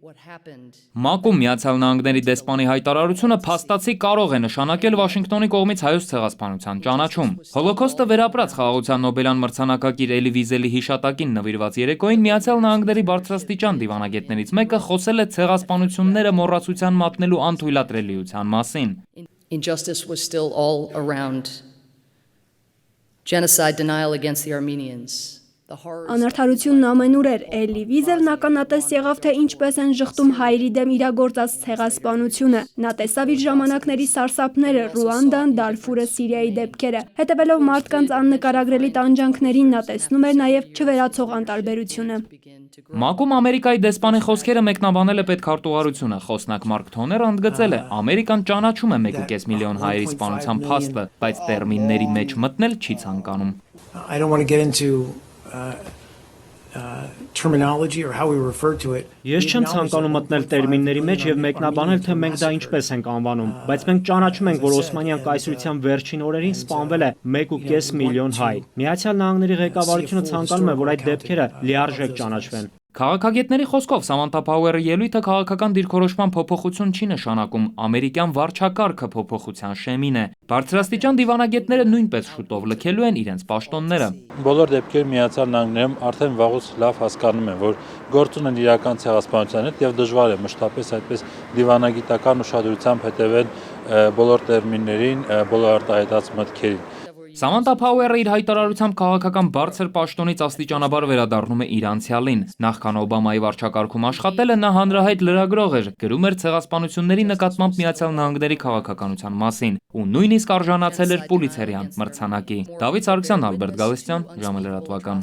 ՄԱԿ-ում Միացյալ Նահանգների դեսպանի հայտարարությունը փաստացի կարող է նշանակել Վաշինգտոնի կողմից հայոց ցեղասպանության ճանաչում։ Հոլոքոստը վերապրած խաղաղության Նոբելյան մրցանակակիր Էլի Վիզելի հիշատակին նվիրված երեկոյին Միացյալ Նահանգների բարձրաստիճան դիվանագետներից մեկը խոսել է ցեղասպանությունները մոռացության մատնելու անթույլատրելիության մասին։ Injustice was still all around. Genocide denial against the Armenians. Անարդարությունն ամենուր էր, Էլի Վիզելն ականատես եղավ, թե ինչպես են ժխտում հայերի դեմ իրագործած ցեղասպանությունը։ Նա տեսավ իր ժամանակների սարսափները, Ռուանդան, Դարֆուրը, Սիրիայի դեպքերը։ Հետևելով մարդկանց աննկարագրելի տանջանքներին, նա տեսնում էր նաև չվերացող անտարբերությունը։ ՄԱԿ-ում Ամերիկայի դեսպանի խոսքերը մեկնաբանել է պետքարտուղարությունը։ Խոսնակ Մարկ Թոները ընդգծել է, Ամերիկան ճանաչում է 1.5 միլիոն հայերի սպանության փաստը, բայց տերմինների մեջ մտնել չի ցանկանում։ I don't want to get into terminology or how we refer to it. Ես չեմ ցանկանում մտնել տերմինների մեջ եւ մեկնաբանել, թե մենք դա ինչպես ենք անվանում, բայց մենք ճանաչում ենք, որ Օսմանյան կայսրության վերջին օրերին սպանվել է 1.5 միլիոն հայ։ Միացյալ Նահանգների ղեկավարությունը ցանկանում է, որ այդ դեպքերը լիարժեք ճանաչվեն։ Քաղաքագետների խոսքով Սամանթա Փաուերը ելույթը քաղաքական դիրքորոշման փոփոխություն չի նշանակում, ամերիկյան վարչակարգը փոփոխության շեմին է։ Բարձրաստիճան դիվանագետները նույնպես շուտով լքելու են իրենց պաշտոնները։ Բոլոր դեպքերում Միացյալ Նահանգներում արդեն վաղուց լավ հասկանում են, որ գործ ունեն իրական ցեղասպանության հետ եւ դժվար է մշտապես այդպես դիվանագիտական ուշադրությամբ հետևել բոլոր տերմիններին, բոլոր արտահայտած մտքերին։ Սամանթա Փաուերը իր հայտարարությամբ քաղաքական բարձր պաշտոնից աստիճանաբար վերադառնում է իր անցյալին։ Նախքան Օբամայի վարչակարգում աշխատելը նա հանրահայտ լրագրող էր, գրում էր ցեղասպանությունների նկատմամբ Միացյալ Նահանգների քաղաքականության մասին ու նույնիսկ արժանացել էր Պուլիցերյան մրցանակի։ Դավիթ Սարգսյան, Ալբերտ Գալստյան, ժամը լրատվական։